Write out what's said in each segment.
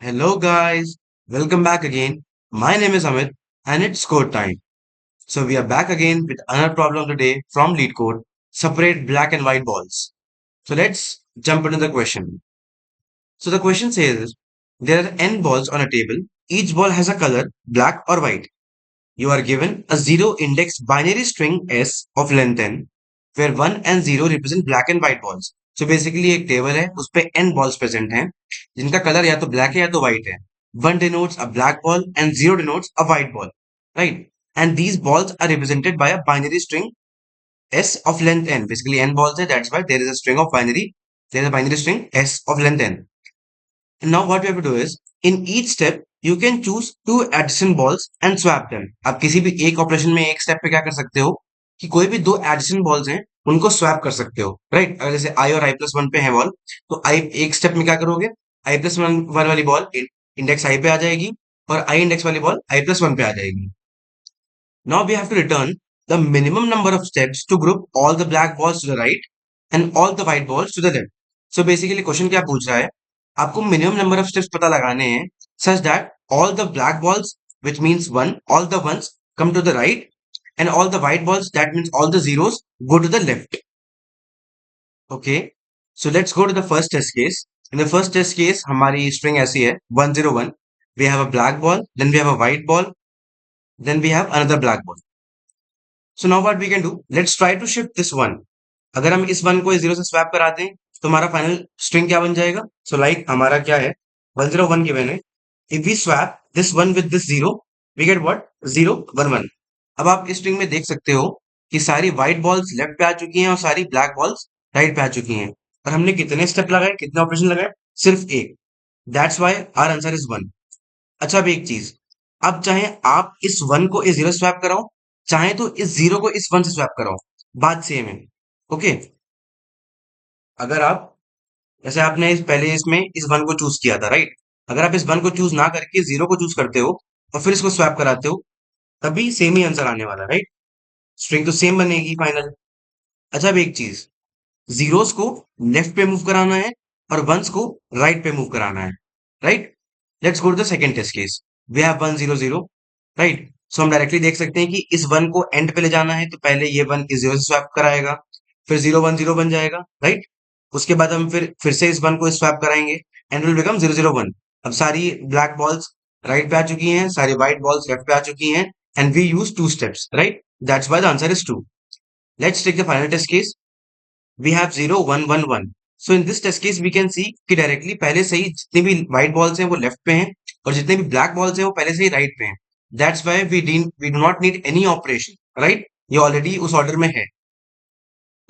Hello guys, welcome back again. My name is Amit and it's code time. So we are back again with another problem today from Lead Code. Separate black and white balls. So let's jump into the question. So the question says there are n balls on a table. Each ball has a color black or white. You are given a zero index binary string S of length n where 1 and 0 represent black and white balls. So basically एक table है उस पे n balls present हैं जिनका colour या तो black है या तो white है. 1 denotes a black ball and 0 denotes a white ball. Right? And these balls are represented by a binary string S of length n. Basically n balls है, that's why there is a string of binary. There is a binary string S of length n. And now what we have to do is, in each step, you can choose two adjacent balls and swap them. आप किसी भी एक operation में एक step पे क्या कर सकते हो कि कोई भी दो एडिशन बॉल्स हैं उनको स्वैप कर सकते हो, राइट? अगर जैसे आई और आई प्लस वन पे है बॉल, तो आई एक स्टेप में क्या करोगे, आई प्लस वन वाली बॉल इंडेक्स आई पे आ जाएगी और आई इंडेक्स वाली बॉल आई प्लस वन पे आ जाएगी. Now we have to return the minimum number of steps to group all the black balls to the right and all the white balls to the left. So basically question क्या पूछ रहा है, आपको minimum number of steps पता लगाने हैं such that all the black balls, which means one, all the ones come to the right and all the white balls, that means all the zeros, go to the left. Okay, so let's go to the first test case. In the first test case हमारी string ऐसी है 101. We have a black ball, then we have a white ball, then we have another black ball. So now what we can do, let's try to shift this one. अगर हम इस one को इस zero से swap करा दें तो हमारा फाइनल स्ट्रिंग क्या बन जाएगा. सो लाइक हमारा क्या है, 101 गिवन है. If we swap this one with this zero, we get what, 011. अब आप इस स्ट्रिंग में देख सकते हो कि सारी व्हाइट बॉल्स लेफ्ट पे आ चुकी हैं और सारी ब्लैक बॉल्स राइट पे आ चुकी हैं. और हमने कितने स्टेप लगाए, कितने ऑपरेशन लगाए, सिर्फ एक. That's why our answer is one. अच्छा, अब एक चीज, अब चाहे आप इस वन को इस जीरो से स्वैप कराओ, चाहे तो इस जीरो को इस वन से स्वैप कराओ, बात सेम है. ओके, अगर आप जैसे आपने पहले इसमें इस वन को चूज किया था, राइट? अगर आप इस वन को चूज ना करके जीरो को चूज करते हो और फिर इसको स्वैप कराते हो, तभी सेम ही आंसर आने वाला, राइट? स्ट्रिंग तो सेम बनेगी फाइनल. अच्छा, अब एक चीज, जीरोस को लेफ्ट पे मूव कराना है और वंस को राइट पे मूव कराना है, right? Let's go to the second test case. We have 100, right? So हम डायरेक्टली देख सकते हैं कि इस वन को एंड पे ले जाना है तो पहले ये वन इस जीरो से स्वैप कराएगा, फिर 010 बन जाएगा, राइट? उसके बाद हम फिर से इस वन को स्वैप कराएंगे एंड विल बिकम 001. अब सारी ब्लैक बॉल्स राइट पे आ चुकी हैं, सारी व्हाइट बॉल्स लेफ्ट पे आ चुकी हैं and we use two steps, right? That's why the answer is 2. Let's take the final test case. We have 0111. So in this test case we can see कि डायरेक्टली पहले से ही जितनी भी white balls हैं वो लेफ्ट पे हैं और जितने भी ब्लैक बॉल्स हैं वो पहले से ही राइट पे हैं. That's why we do not need any operation, right? ये ऑलरेडी उस ऑर्डर में है,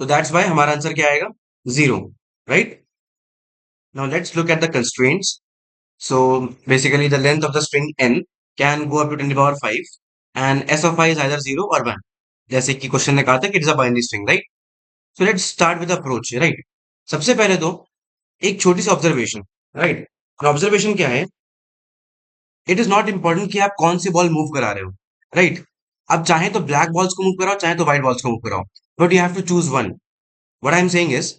तो दैट्स व्हाई हमारा आंसर क्या आएगा, 0, right? Now let's look at the constraints. So basically the length of the string n can go up to 10 to the power 5 and s of I is either 0 or 1. जैसे कि question ने कहा था कि it is a binary string, right? So let's start with approach, right? सबसे पहले तो एक छोटी सी ऑब्जर्वेशन, राइट? ऑब्जर्वेशन क्या है, इट इज नॉट इंपॉर्टेंट कि आप कौन सी बॉल मूव करा रहे हो, राइट? अब चाहे तो ब्लैक बॉल्स को मूव कराओ, चाहे तो व्हाइट बॉल्स को मूव कराओ, but you have to choose one. What I am saying is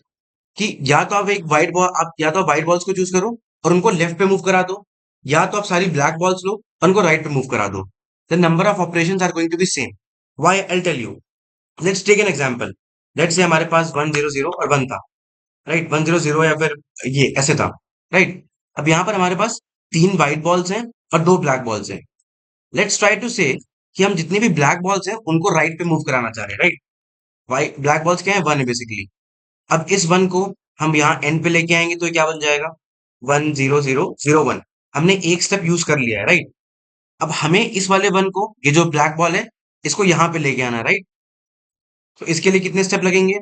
कि या तो आप एक व्हाइट बॉल, आप या तो व्हाइट बॉल्स को चूज करो और उनको लेफ्ट पे मूव करा दो, या तो आप सारी ब्लैक बॉल्स लो और उनको राइट पे मूव करा दो. The number of operations are going to be same. Why, I will tell you. Let's take an example. Let's say हमारे पास 100 और 1 था, राइट? 100 या फिर ये ऐसे था, राइट? अब यहाँ पर हमारे पास तीन व्हाइट बॉल्स हैं और दो ब्लैक बॉल्स हैं. लेट्स ट्राई टू से कि हम जितनी भी ब्लैक बॉल्स हैं उनको राइट पे मूव कराना चाह रहे हैं, राइट? व्हाइट ब्लैक बॉल्स क्या है, वन है बेसिकली. अब इस वन को हम यहाँ एंड पे लेके आएंगे तो ये क्या बन जाएगा, 10001. हमने एक स्टेप यूज कर लिया है, राइट? अब हमें इस वाले वन को, ये जो ब्लैक बॉल है, इसको यहाँ पे लेके आना है, राइट? तो इसके लिए कितने स्टेप लगेंगे,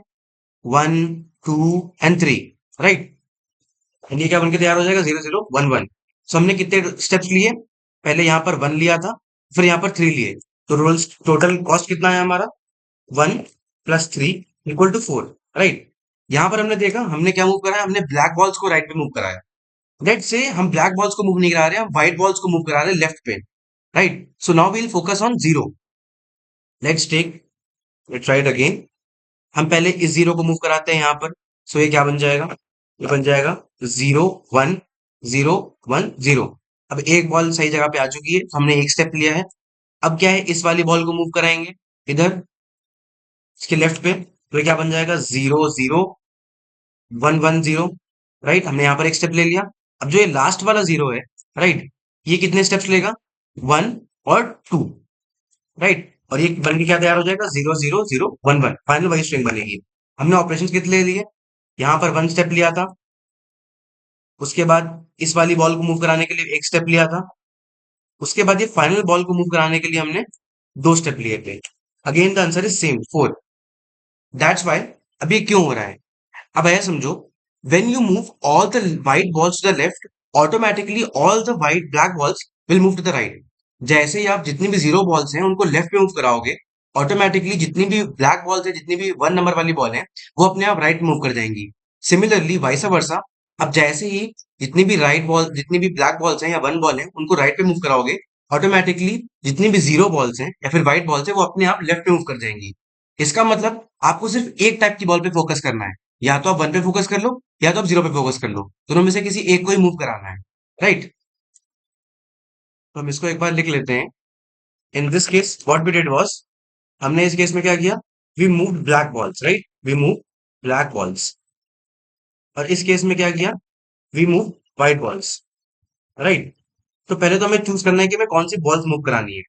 1 2 and 3, राइट? एंड ये क्या बनके तैयार हो जाएगा, 0011. सो हमने कितने स्टेप्स लिए, पहले यहाँ पर 1 लिया था, फिर यहाँ पर 3 लिए, तो रोल्स टोटल कॉस्ट कितना है हमारा, 1 + 3 = 4, राइट? यहाँ पर हमने देखा हमने क्या मूव कराया, हमने ब्लैक बॉल्स को राइट पे मूव कराया. लेट्स से हम ब्लैक बॉल्स को मूव नहीं करा रहे हैं, हम व्हाइट बॉल्स को मूव करा रहे हैं लेफ्ट पे, right? So now we will focus on zero. Let's try it again. हम पहले इस जीरो को मूव कराते हैं यहाँ पर. सो ये क्या बन जाएगा, ये बन जाएगा 0 1 0 1 0. अब एक बॉल सही जगह पे आ चुकी है, तो हमने एक स्टेप लिया है। अब क्या है, इस वाली बॉल को मूव कराएंगे इधर, इसके लेफ्ट पे, तो ये क्या बन जाएगा, 0 0 1 1 0। राइट, हमने यहाँ पर एक स्टेप ले लिया। अब जो ये लास्ट वाला 0 है, राइट, ये कितने स्टेप्स लेगा, 1 और 2। राइट, और ये बन के क्या तैयार हो जाएगा, 0 0 0 1 1, फाइनल वही स्ट्रिंग बनेगी। हमने ऑपरेशन कितने ले लिए, यहाँ पर वन स्टेप लिया था, उसके बाद इस वाली बॉल को मूव कराने के लिए एक स्टेप लिया था, उसके बाद ये फाइनल बॉल को मूव कराने के लिए हमने दो स्टेप लिए थे। Again the answer is same, 4। That's why अब ये क्यों हो रहा है, अब ऐसा समझो, when you move all the white balls to the left, automatically all the white black balls will move to the right। जैसे ही आप जितनी भी जीरो बॉल्स हैं उनको लेफ्ट में मूव कराओगे, ऑटोमेटिकली जितनी भी ब्लैक बॉल्स है, जितनी भी वन नंबर वाली बॉल है, वो अपने आप राइट मूव कर जाएंगी। सिमिलरली वाइस वर्सा, अब जैसे ही जितनी भी राइट बॉल, जितनी भी ब्लैक बॉल्स हैं या वन बॉल है, उनको राइट पे मूव कराओगे, ऑटोमेटिकली जितनी भी जीरो बॉल्स हैं या फिर व्हाइट बॉल्स है, वो अपने आप लेफ्ट पे मूव कर जाएंगी। इसका मतलब आपको सिर्फ एक टाइप की बॉल पे फोकस करना है, या तो आप वन पे फोकस कर लो, या तो आप जीरो पे फोकस कर लो, दोनों में से किसी एक को ही मूव कराना है। राइट, तो हम इसको एक बार लिख लेते हैं। In this case what we did was, हमने इस केस में क्या किया, we move black balls, right, we move black balls. और इस केस में क्या किया, we move white balls. Right, तो पहले तो हमें चूज करना है कि हमें कौन सी बॉल्स मूव करानी है।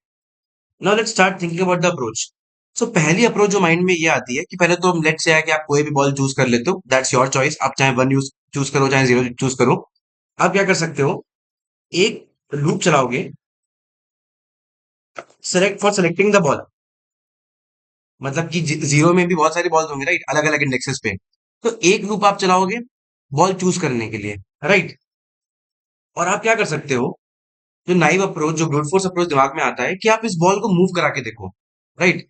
Now let's start thinking about the approach. So पहली अप्रोच जो माइंड में ये आती है कि पहले तो हम लेट्स से है कि आप कोई भी बॉल चूज कर लेते हो, दैट्स योर चॉइस, आप चाहे वन यूज चूज करो, चाहे जीरो चूज करो। आप क्या कर सकते हो, एक लूप चलाओगे, select for selecting the ball, मतलब कि जीरो में भी बहुत सारी बॉल्स होंगे, राइट, अलग अलग इंडेक्सेस पे। तो एक लूप आप चलाओगे बॉल चूज करने के लिए, राइट। और आप क्या कर सकते हो, जो नाइव अप्रोच, जो ब्रूट फोर्स अप्रोच दिमाग में आता है कि आप इस बॉल को मूव करा के देखो, राइट।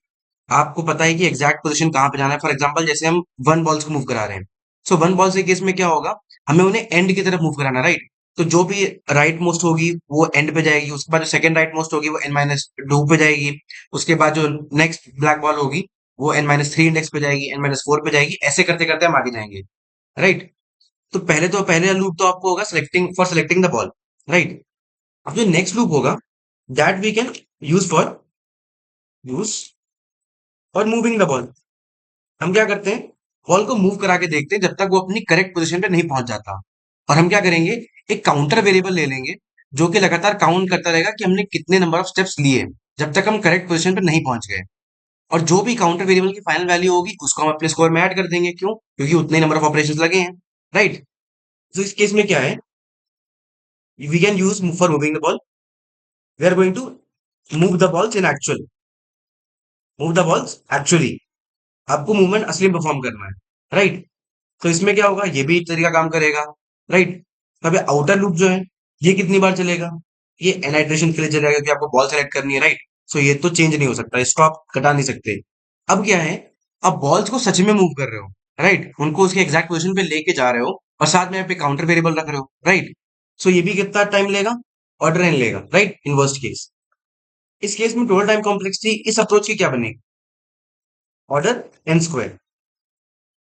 आपको पता है कि एग्जैक्ट पोजीशन कहाँ पे जाना है। फॉर एग्जांपल जैसे हम वन बॉल्स को मूव करा रहे हैं, सो वन बॉल्स के केस में क्या होगा, हमें उन्हें एंड की तरफ मूव कराना, राइट। तो जो भी राइट मोस्ट होगी वो एंड पे जाएगी, उसके बाद जो सेकंड राइट मोस्ट होगी वो n-2 पे जाएगी, उसके बाद जो नेक्स्ट ब्लैक बॉल होगी वो n-3 इंडेक्स पे जाएगी, n-4 पे जाएगी, ऐसे करते करते हम आगे जाएंगे, राइट। तो पहले लूप तो आपको होगा selecting for selecting the ball, right. अब जो नेक्स्ट लूप होगा, that we can use for use और मूविंग द बॉल। हम क्या करते हैं, बॉल को मूव करा के देखते हैं जब तक वो अपनी करेक्ट पोजीशन पे नहीं पहुंच जाता। और हम क्या करेंगे, एक काउंटर वेरिएबल ले लेंगे जो कि लगातार काउंट करता रहेगा कि हमने कितने नंबर ऑफ स्टेप्स लिए जब तक हम करेक्ट पोजीशन पे नहीं पहुंच गए। और जो भी काउंटर वेरिएबल की फाइनल वैल्यू होगी उसको हम अपने स्कोर में ऐड कर देंगे, क्यों, क्योंकि उतने नंबर ऑफ ऑपरेशंस लगे हैं, राइट। तो इस केस में क्या है, we can use for moving the ball, we are going to move the balls in actual, move the balls actually, आपको मूवमेंट असली में परफॉर्म करना है, राइट। तो इसमें क्या होगा, ये भी एक तरीका काम करेगा, राइट। तो अभी आउटर लूप जो है, ये कितनी बार चलेगा, ये एनाइट्रेशन के लिए चलेगा क्योंकि आपको बॉल सेलेक्ट करनी है, राइट। सो ये तो चेंज नहीं हो सकता, इसको आप कटा नहीं सकते। अब क्या है, आप बॉल्स को सच में मूव कर रहे हो, राइट, उनको उसके एग्जैक्ट पोजीशन पे लेके जा रहे हो, और साथ में यहाँ पे काउंटर वेरिएबल रख रहे हो, राइट। सो ये भी कितना टाइम लेगा, ऑर्डर एन लेगा, राइट, इन वर्स्ट केस। इस केस में टोटल टाइम कॉम्प्लेक्सिटी इस अप्रोच की क्या बनेगी, order n square.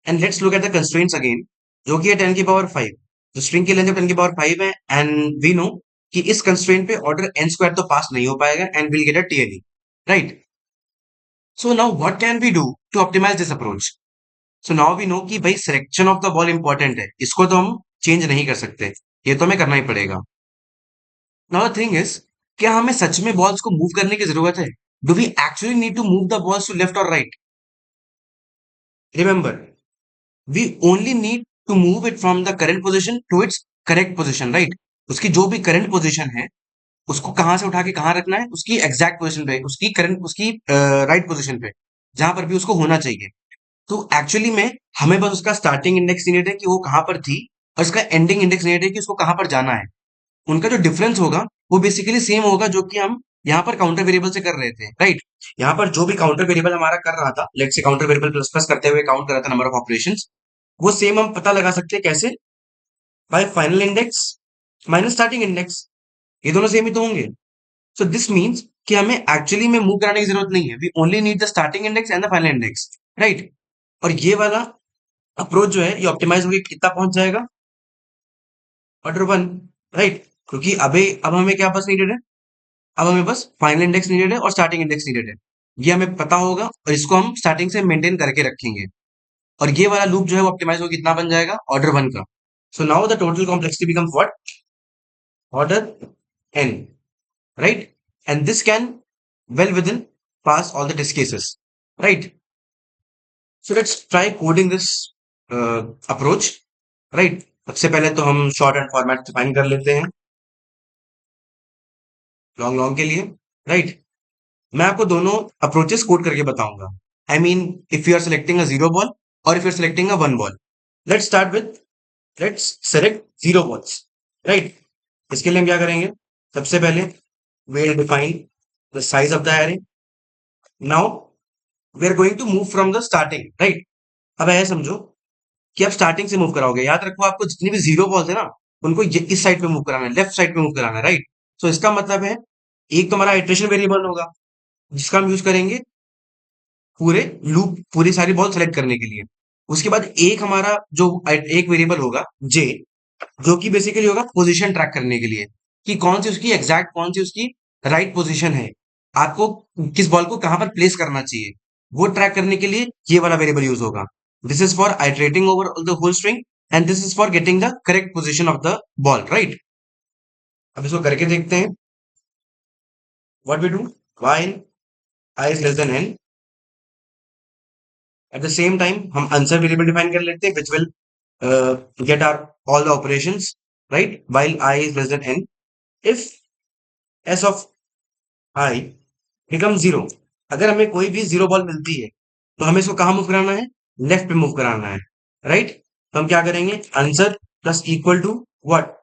And let's look at the constraints again, जो कि है 10 की पावर 5। तो स्ट्रिंग की लेंथ जब 10 की पावर 5 है, एंड वी नो कि इस कंस्ट्रेंट पे ऑर्डर एन स्क्वायर तो पास नहीं हो पाएगा, and will get a TLE, right. So now what can we do to optimize this approach. So now we know कि भाई selection of the ball important है, इसको तो हम चेंज नहीं कर सकते, ये तो हमें करना ही पड़ेगा। नाउ द थिंग इज, क्या हमें सच में बॉल्स को मूव करने की जरूरत है, do we actually need to move the balls to left और right. Remember, we only need to move it from the current position to its correct position, right। उसकी जो भी करंट पोजीशन है उसको कहां से उठा के कहां रखना है, उसकी एग्जैक्ट पोजीशन पे, उसकी करंट, उसकी राइट पोजीशन पे, जहां पर भी उसको होना चाहिए। तो एक्चुअली में हमें बस उसका स्टार्टिंग इंडेक्स नीड है कि वो कहां पर थी, और उसका एंडिंग इंडेक्स नीड है कि उसको कहां पर जाना है। उनका जो डिफरेंस होगा वो बेसिकली सेम होगा जो कि हम यहाँ पर काउंटर वेरिएबल से कर रहे थे, राइट। यहाँ पर जो भी काउंटर वेरिएबल हमारा कर रहा था, let's say counter variable plus plus करते हुए काउंट कर रहा था नंबर ऑफ ऑपरेशंस, वो सेम हम पता लगा सकते हैं कैसे, bye final index minus starting index, ये दोनों सेम ही तो होंगे। सो दिस मीन्स कि हमें एक्चुअली में मूव कराने की जरूरत नहीं है, we only need the starting index and the final index, right. और ये वाला अप्रोच जो है ये ऑप्टिमाइज होकर कितना पहुंच जाएगा, ऑर्डर 1, राइट। क्योंकि अभी अब हमें क्या बस नीडेड है, अब हमें बस फाइनल इंडेक्स नीडेड है और स्टार्टिंग इंडेक्स नीडेड है। ये हमें पता होगा और इसको हम स्टार्टिंग से मेंटेन करके रखेंगे। और ये वाला लूप जो है वो ऑप्टिमाइज होकर कितना बन जाएगा, ऑर्डर वन का। So now the total complexity becomes what, order n, right? And this can well within pass all the test cases, right? So let's try coding this approach, right? सबसे पहले तो हम short and format define कर लेते हैं long long के लिए, right? मैं आपको दोनों अप्रोचेस कोड करके बताऊंगा। I mean, if you are selecting a zero ball और if you are selecting a one ball. Let's start with, let's select zero balls, right? इसके लिए हम क्या करेंगे, सबसे पहले we'll define the size of the array. Now we are going to move from the starting, right? अब ऐसा समझो कि आप स्टार्टिंग से मूव कराओगे। याद रखो, आपको जितनी भी जीरो बॉल्स है ना, उनको इस साइड पे मूव कराना है, लेफ्ट साइड पे मूव कराना है, राइट? सो इसका मतलब है, एक तो हमारा इटरेशन वेरिएबल होगा जिसका हम यूज करेंगे पूरे लूप, पूरी सारी बॉल सेलेक्ट करने के लिए। उसके बाद एक हमारा जो एक वेरिएबल होगा जे, जो कि बेसिकली होगा पोजीशन ट्रैक करने के लिए, कि कौन सी उसकी एग्जैक्ट, कौन सी उसकी राइट पोजीशन है, आपको किस बॉल को कहां पर प्लेस करना चाहिए, वो ट्रैक करने के लिए ये वाला वेरिएबल यूज होगा। This is for iterating over the whole string and this is for getting the correct position of the ball, right? अब इसको करके देखते हैं। What we do, while i is less than n, at the same time हम answer variable define कर लेते हैं which will get our all the operations, right? While I is less than n, if s of i becomes zero, अगर हमें कोई भी zero ball मिलती है तो हमें इसको कहाँ मूव कराना है, लेफ्ट पे मूव कराना है, राइट? तो हम क्या करेंगे, answer plus equal to what,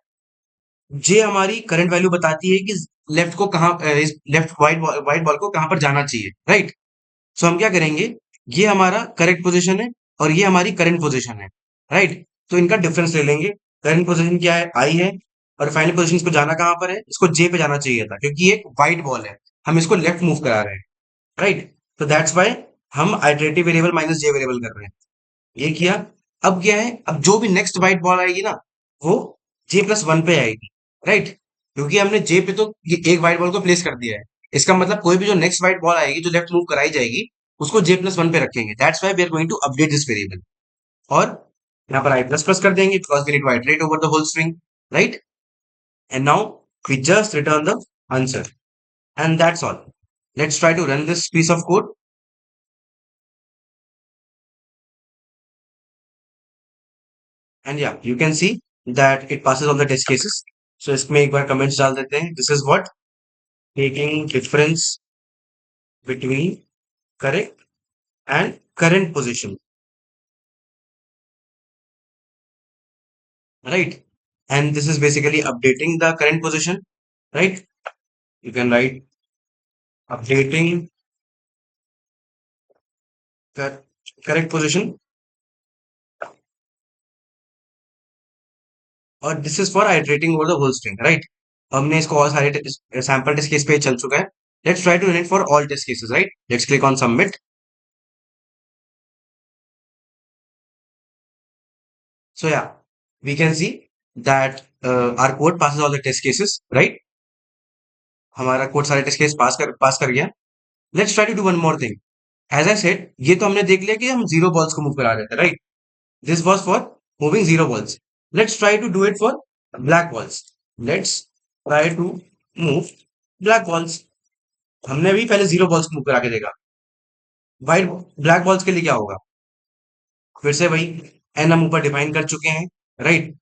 j हमारी करंट वैल्यू बताती है कि लेफ्ट को कहाँ, लेफ्ट वाइट बॉल को कहाँ पर जाना चाहिए, राइट? सो हम क्या करेंगे, ये हमारा करेक्ट पोजीशन है और ये हमारी करंट पोजीशन है, राइट? तो इनका डिफरेंस ले लेंगे। करंट पोजीशन क्या है, आई है, और फाइनल पोजीशन इसको जाना कहाँ पर है, इसको जे पे जाना चाहिए था क्योंकि ये एक वाइट बॉल है, हम इसको लेफ्ट मूव करा रहे हैं, राइट? तो दैट्स वाई हम आइटरेटिव वेरिएबल माइनस जे वेरिएबल कर रहे हैं। ये किया। अब क्या है, अब जो भी नेक्स्ट वाइट बॉल आएगी ना, वो जे प्लस वन पे आएगी, राइट? क्योंकि हमने जे पे तो ये एक वाइट बॉल को प्लेस कर दिया है, इसका मतलब कोई भी जो नेक्स्ट वाइट बॉल आएगी जो लेफ्ट मूव कराई जाएगी, उसको जे प्लस वन पे रखेंगे। That's why we are going to update this variable. और यहाँ पर आई प्लस प्लस कर देंगे because we need to iterate over the whole string, right? And now we just return the answer and that's all. Let's try to run this piece of code and yeah you can see that it passes all the test cases. So इसमें एक बार comments डाल देते हैं, this is what, taking difference between correct and current position, right? And this is basically updating the current position, right? You can write updating the correct position, और this is for iterating over the whole string, right? हमने इसको और सारे sample test case पे चल चुका है। Let's try to run it for all test cases, right? Let's click on submit. So yeah, we can see that our code passes all the test cases, right? हमारा code सारे test case pass कर गया। Let's try to do one more thing. As I said, ये तो हमने देख लिया कि हम जीरो बॉल्स को मूव करा रहे थे, right? This was for moving zero balls. Let's try to do it for black balls. Let's try to move black balls. हमने भी पहले जीरो बॉल्स को मूव करा के देखा। वाइट ब्लैक बॉल्स के लिए क्या होगा, फिर से वही एन हम ऊपर डिफाइन कर चुके हैं, राइट?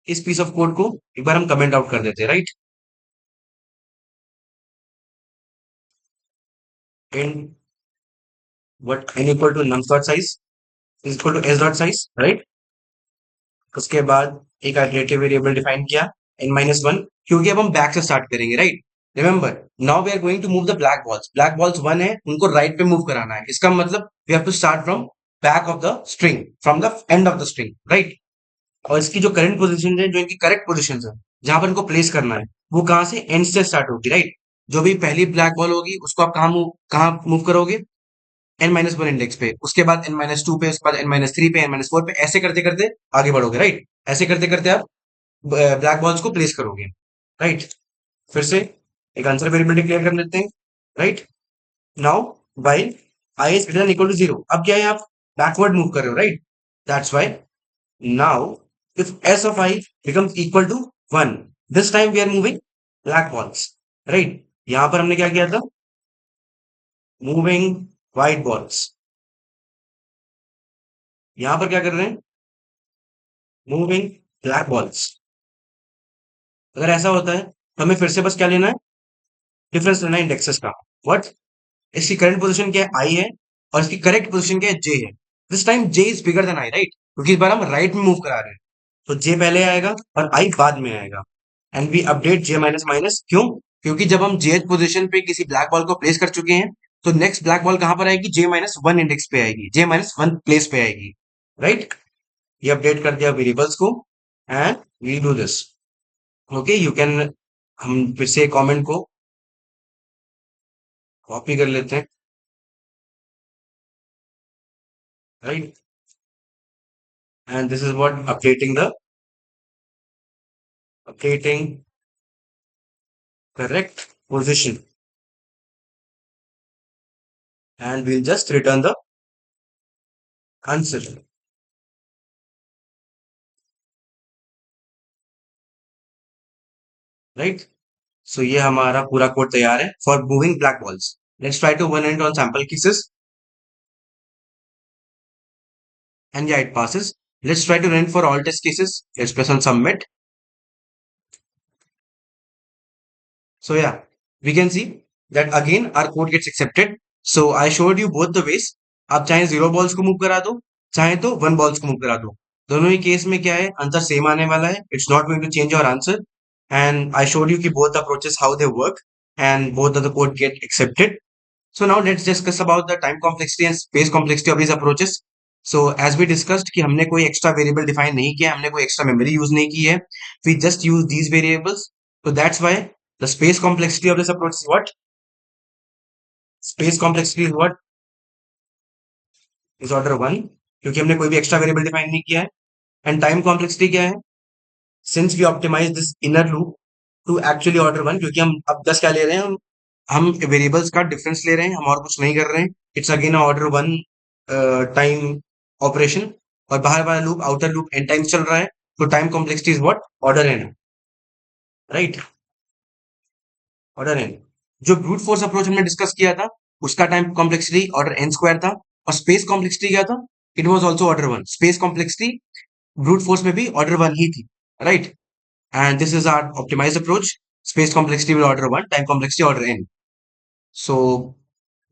इस पीस ऑफ कोड को एक बार हम कमेंट आउट कर देते हैं, right? In what n equal to nums dot size is equal to s dot size, right? उसके बाद एक आइटरेटिव वेरिएबल डिफाइन किया n माइनस वन, क्योंकि अब हम बैक से स्टार्ट करेंगे, right? Remember, now we are going to move the black balls. Black balls one है, उनको राइट पे मूव कराना है, इसका मतलब we have to start from back of the string, from the end of the string, right? और इसकी जो करंट पोजीशन है, जो इनकी करेक्ट पोजीशन है जहां पर इनको प्लेस करना है, वो कहाँ से, एंड से स्टार्ट होगी, राइट? जो भी पहली ब्लैक बॉल होगी उसको आप कहाँ मूव करोगे, एन माइनस वन इंडेक्स पे, उसके बाद एन माइनस टू पे, उसके बाद एन माइनस थ्री पे, एन माइनस फोर पे, ऐसे करते करते आगे बढ़ोगे, राइट? ऐसे करते करते आप ब्लैक बॉल्स को प्लेस करोगे, राइट। फिर से एक आंसर वेरिएबिलिटी क्लियर कर लेते हैं, right. Now while i is greater equal to zero, अब क्या है, आप बैकवर्ड मूव कर रहे हो, right. That's why now if s of i becomes equal to one, this time we are moving black balls, right. यहां पर हमने क्या किया था, मूविंग व्हाइट बॉल्स। यहां पर क्या कर रहे हैं, मूविंग ब्लैक बॉल्स। अगर ऐसा होता है तो हमें फिर से बस क्या लेना है, डिफरेंस लेना है इंडेक्सेस का। व्हाट, इसकी करंट पोजीशन क्या है, आई है, और इसकी करेक्ट पोजीशन क्या है, जे है। This time j is bigger than i, right, क्योंकि इस बार हम राइट में मूव करा रहे हैं। तो जे पहले आएगा और आई बाद में आएगा। And we update j minus minus, क्यों, क्योंकि जब हम जे पोजीशन पे किसी ब्लैक बॉल को प्लेस कर चुके हैं, तो नेक्स्ट ब्लैक बॉल कहां पर आएगी, जे माइनस वन इंडेक्स पे आएगी, जे माइनस वन प्लेस पे आएगी, राइट। ये अपडेट कर दिया वेरिएबल्स को, and we do this. Okay, you can, हम फिर से कमेंट को कॉपी कर लेते हैं, right. And this is what updating correct position, and we'll just return the answer, right. So ये हमारा पूरा कोड तैयार है for moving black balls. Let's try to run it on sample cases, and yeah, it passes. Let's try to run it for all test cases. Let's press on submit. So yeah, we can see that again our code gets accepted. So I showed you both the ways. आप चाहे zero balls को move करा दो, चाहे तो one balls को move करा दो, दोनों ही केस में क्या है, आंसर सेम आने वाला है। It's not going to change your answer. And I showed you कि both approaches how they work, and both of the code get accepted. So now let's discuss about the time complexity and space complexity of these approaches. So as we discussed कि हमने कोई extra variable define नहीं किया, हमने कोई extra memory use नहीं की है, we just use these variables. So that's why the space complexity of this approach is what? Space complexity is what? Is order one, क्योंकि हमने कोई भी extra variable define नहीं किया है. And time complexity क्या है? Since we optimize this inner loop to actually order one, क्योंकि हम अब 10 क्या ले रहे हैं, हम वेरिएबल्स का डिफरेंस ले रहे हैं, हम और कुछ नहीं कर रहे हैं। It's again order one time operation, और बाहर वाला loop, outer loop n times चल रहा है, तो time complexity is what, order n, right, order n. जो ब्रूट फोर्स अप्रोच हमने डिस्कस किया था, उसका time complexity order n square था, और स्पेस कॉम्प्लेक्सिटी क्या था, it was also order one. Space complexity brute force में भी ऑर्डर वन ही थी, right. And this is our optimized approach, space complexity will order one, time complexity order n. So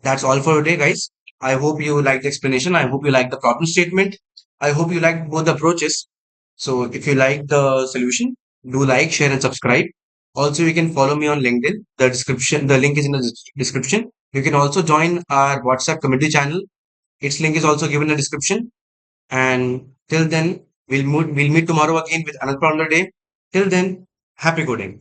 that's all for today, guys. I hope you like the explanation. I hope you like the problem statement. I hope you like both the approaches. So if you like the solution, do like, share, and subscribe. Also, you can follow me on LinkedIn. The link is in the description. You can also join our WhatsApp community channel. Its link is also given in the description. And till then, we'll meet tomorrow again with another problem of the day. Till then, happy coding.